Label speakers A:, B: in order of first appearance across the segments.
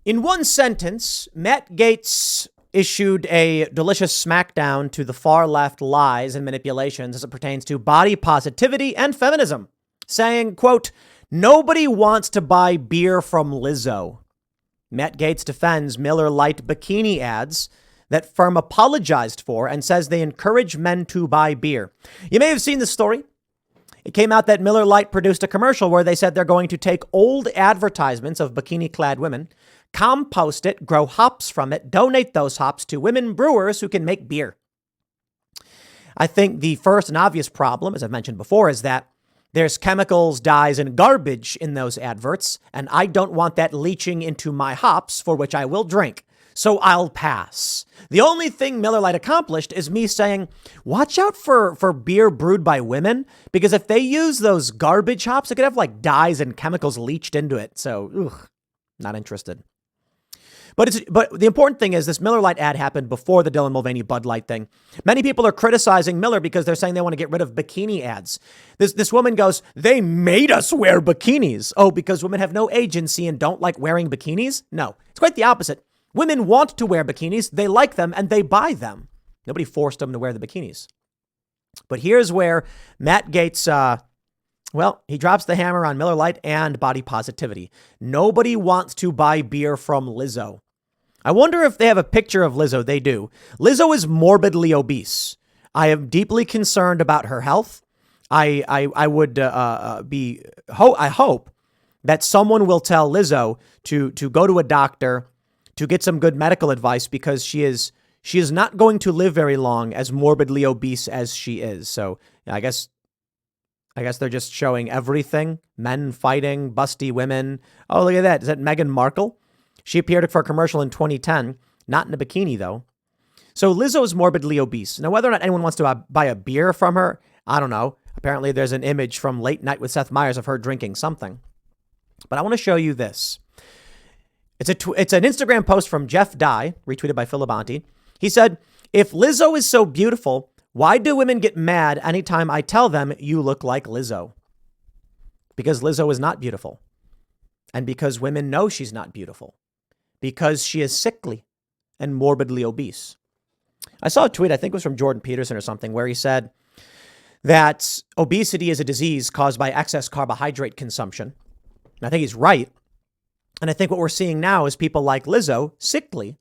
A: In one sentence, Matt Gaetz issued a delicious smackdown to the far left lies and manipulations as it pertains to body positivity and feminism, saying, quote, "Nobody wants to buy beer from Lizzo." Matt Gaetz defends Miller Lite bikini ads that firm apologized for and says they encourage men to buy beer. You may have seen the story. It came out that Miller Lite produced a commercial where they said they're going to take old advertisements of bikini-clad women, compost it, grow hops from it, donate those hops to women brewers who can make beer. I think the first and obvious problem, as I've mentioned before, is that there's chemicals, dyes, and garbage in those adverts, and I don't want that leaching into my hops, for which I will drink. So I'll pass. The only thing Miller Lite accomplished is me saying, watch out for beer brewed by women, because if they use those garbage hops, it could have like dyes and chemicals leached into it. So, not interested. But the important thing is this Miller Lite ad happened before the Dylan Mulvaney Bud Light thing. Many people are criticizing Miller because they're saying they want to get rid of bikini ads. This woman goes, they made us wear bikinis. Oh, because women have no agency and don't like wearing bikinis? No, it's quite the opposite. Women want to wear bikinis. They like them and they buy them. Nobody forced them to wear the bikinis. But here's where Matt Gaetz, he drops the hammer on Miller Lite and body positivity. Nobody wants to buy beer from Lizzo. I wonder if they have a picture of Lizzo. They do. Lizzo is morbidly obese. I am deeply concerned about her health. I hope that someone will tell Lizzo to go to a doctor to get some good medical advice, because she is not going to live very long as morbidly obese as she is. So I guess they're just showing everything. Men fighting, busty women. Oh, look at that. Is that Meghan Markle? She appeared for a commercial in 2010. Not in a bikini, though. So Lizzo is morbidly obese. Now, whether or not anyone wants to buy a beer from her, I don't know. Apparently, there's an image from Late Night with Seth Meyers of her drinking something. But I want to show you this. It's an Instagram post from Jeff Dye, retweeted by Phil Labonte. He said, if Lizzo is so beautiful, why do women get mad anytime I tell them you look like Lizzo? Because Lizzo is not beautiful. And because women know she's not beautiful. Because she is sickly and morbidly obese. I saw a tweet, I think it was from Jordan Peterson or something, where he said that obesity is a disease caused by excess carbohydrate consumption. And I think he's right. And I think what we're seeing now is people like Lizzo, sickly,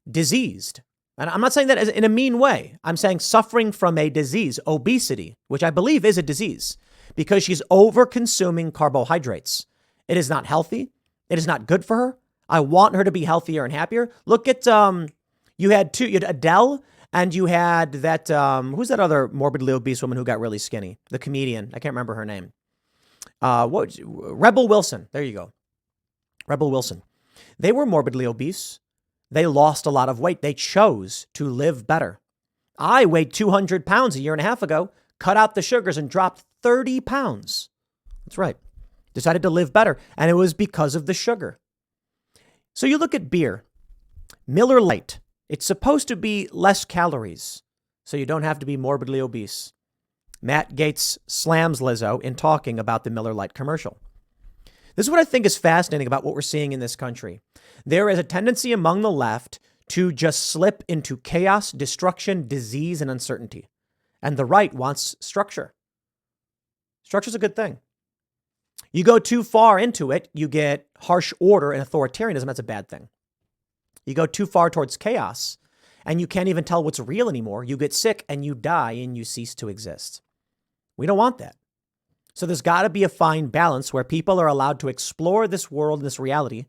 A: diseased. And I'm not saying that in a mean way. I'm saying suffering from a disease, obesity, which I believe is a disease, because she's over-consuming carbohydrates. It is not healthy. It is not good for her. I want her to be healthier and happier. Look at, you had Adele, and you had that, who's that other morbidly obese woman who got really skinny? The comedian. I can't remember her name. Rebel Wilson. There you go. Rebel Wilson. They were morbidly obese. They lost a lot of weight. They chose to live better. I weighed 200 pounds a year and a half ago, cut out the sugars and dropped 30 pounds. That's right. Decided to live better. And it was because of the sugar. So you look at beer, Miller Lite. It's supposed to be less calories, so you don't have to be morbidly obese. Matt Gaetz slams Lizzo in talking about the Miller Lite commercial. This is what I think is fascinating about what we're seeing in this country. There is a tendency among the left to just slip into chaos, destruction, disease, and uncertainty. And the right wants structure. Structure's a good thing. You go too far into it, you get harsh order and authoritarianism. That's a bad thing. You go too far towards chaos, and you can't even tell what's real anymore. You get sick and you die and you cease to exist. We don't want that. So there's got to be a fine balance where people are allowed to explore this world, this reality,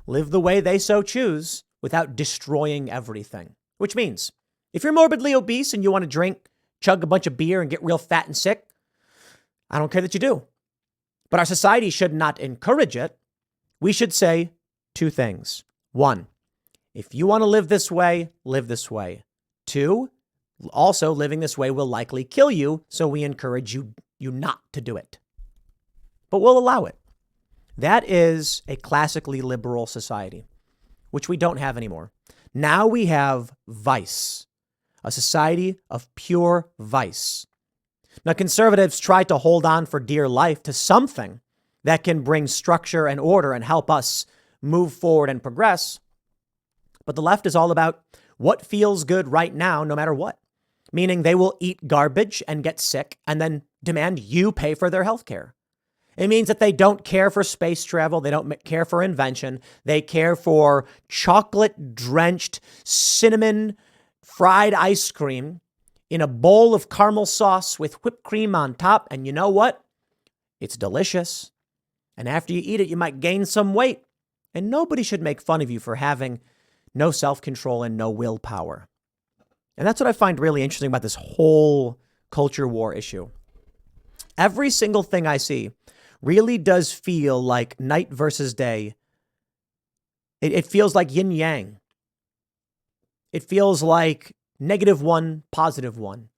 A: live the way they so choose without destroying everything. Which means if you're morbidly obese and you want to chug a bunch of beer and get real fat and sick, I don't care that you do. But our society should not encourage it. We should say two things. One, if you want to live this way, live this way. Two, also living this way will likely kill you, so we encourage you not to do it. But we'll allow it. That is a classically liberal society, which we don't have anymore. Now we have vice, a society of pure vice. Now, conservatives try to hold on for dear life to something that can bring structure and order and help us move forward and progress. But the left is all about what feels good right now, no matter what. Meaning they will eat garbage and get sick and then demand you pay for their health care. It means that they don't care for space travel. They don't care for invention. They care for chocolate-drenched cinnamon fried ice cream in a bowl of caramel sauce with whipped cream on top. And you know what? It's delicious. And after you eat it, you might gain some weight. And nobody should make fun of you for having no self-control and no willpower. And that's what I find really interesting about this whole culture war issue. Every single thing I see really does feel like night versus day. It feels like yin yang. It feels like -1, +1.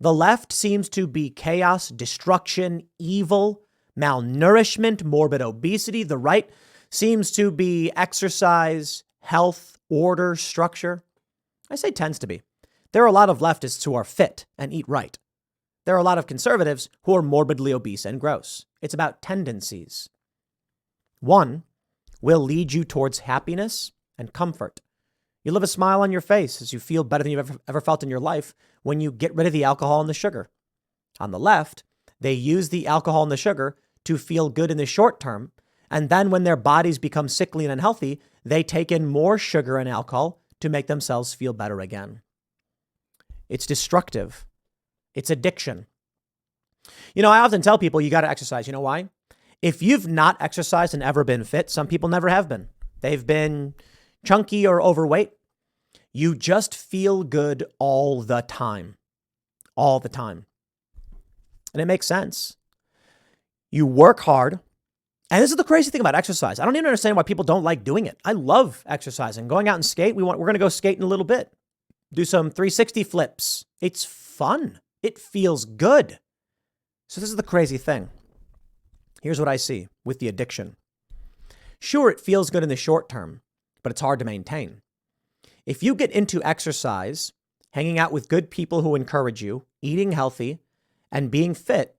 A: The left seems to be chaos, destruction, evil, malnourishment, morbid obesity. The right seems to be exercise, health, order, structure. I say tends to be. There are a lot of leftists who are fit and eat right. There are a lot of conservatives who are morbidly obese and gross. It's about tendencies. One will lead you towards happiness and comfort. You'll have a smile on your face as you feel better than you've ever felt in your life when you get rid of the alcohol and the sugar. On the left, they use the alcohol and the sugar to feel good in the short term. And then when their bodies become sickly and unhealthy, they take in more sugar and alcohol to make themselves feel better again. It's destructive. It's addiction. You know, I often tell people you got to exercise. You know why? If you've not exercised and ever been fit, some people never have been. They've been chunky or overweight. You just feel good all the time. All the time. And it makes sense. You work hard. And this is the crazy thing about exercise. I don't even understand why people don't like doing it. I love exercising. Going out and skate. We're going to go skate in a little bit. Do some 360 flips. It's fun. It feels good. So this is the crazy thing. Here's what I see with the addiction. Sure, it feels good in the short term, but it's hard to maintain. If you get into exercise, hanging out with good people who encourage you, eating healthy, and being fit,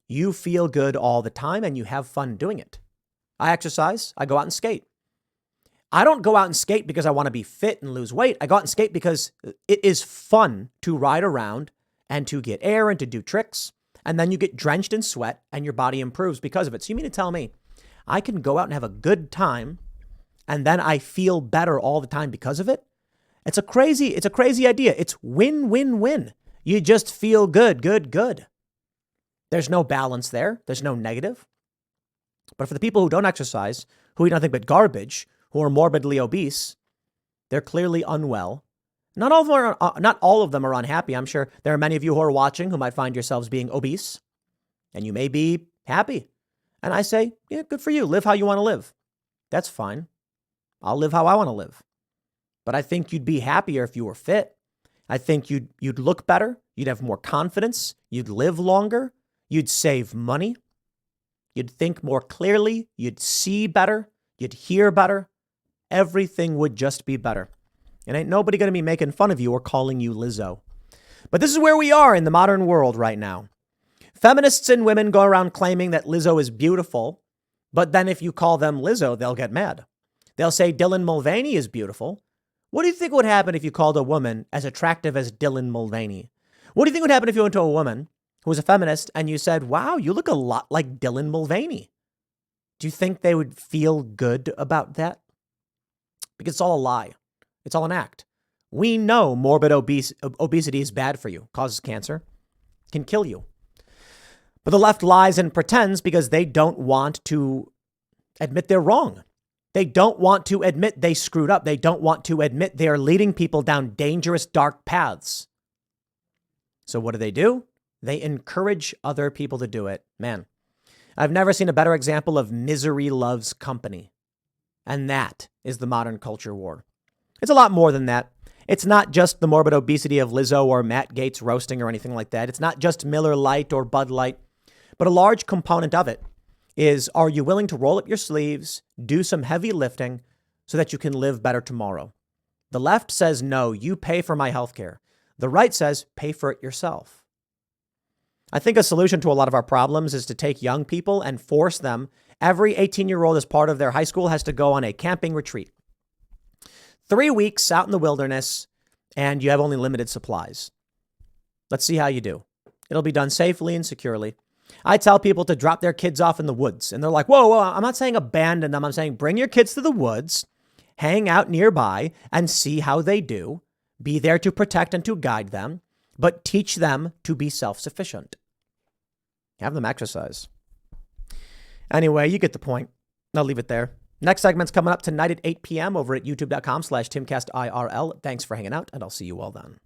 A: you feel good all the time and you have fun doing it. I exercise. I go out and skate. I don't go out and skate because I want to be fit and lose weight. I go out and skate because it is fun to ride around and to get air and to do tricks. And then you get drenched in sweat and your body improves because of it. So you mean to tell me I can go out and have a good time and then I feel better all the time because of it? It's a crazy idea. It's win, win, win. You just feel good, good, good. There's no balance there. There's no negative. But for the people who don't exercise, who eat nothing but garbage, who are morbidly obese, they're clearly unwell. Not all of them are unhappy. I'm sure there are many of you who are watching who might find yourselves being obese, and you may be happy. And I say, yeah, good for you. Live how you want to live. That's fine. I'll live how I want to live. But I think you'd be happier if you were fit. I think you'd look better. You'd have more confidence. You'd live longer. You'd save money. You'd think more clearly. You'd see better. You'd hear better. Everything would just be better. And ain't nobody going to be making fun of you or calling you Lizzo. But this is where we are in the modern world right now. Feminists and women go around claiming that Lizzo is beautiful, but then if you call them Lizzo, they'll get mad. They'll say Dylan Mulvaney is beautiful. What do you think would happen if you called a woman as attractive as Dylan Mulvaney? What do you think would happen if you went to a woman who was a feminist and you said, wow, you look a lot like Dylan Mulvaney? Do you think they would feel good about that? Because it's all a lie. It's all an act. We know morbid obesity is bad for you, causes cancer, can kill you. But the left lies and pretends because they don't want to admit they're wrong. They don't want to admit they screwed up. They don't want to admit they are leading people down dangerous, dark paths. So what do? They encourage other people to do it. Man, I've never seen a better example of misery loves company. And that is the modern culture war. It's a lot more than that. It's not just the morbid obesity of Lizzo or Matt Gaetz roasting or anything like that. It's not just Miller Lite or Bud Light. But a large component of it is, are you willing to roll up your sleeves, do some heavy lifting so that you can live better tomorrow? The left says, no, you pay for my health care. The right says, pay for it yourself. I think a solution to a lot of our problems is to take young people and force them Every 18-year-old as part of their high school has to go on a camping retreat. 3 weeks out in the wilderness, and you have only limited supplies. Let's see how you do. It'll be done safely and securely. I tell people to drop their kids off in the woods, and they're like, whoa, I'm not saying abandon them. I'm saying bring your kids to the woods, hang out nearby, and see how they do. Be there to protect and to guide them, but teach them to be self-sufficient. Have them exercise. Anyway, you get the point. I'll leave it there. Next segment's coming up tonight at 8 p.m. over at youtube.com/TimcastIRL. Thanks for hanging out, and I'll see you all then.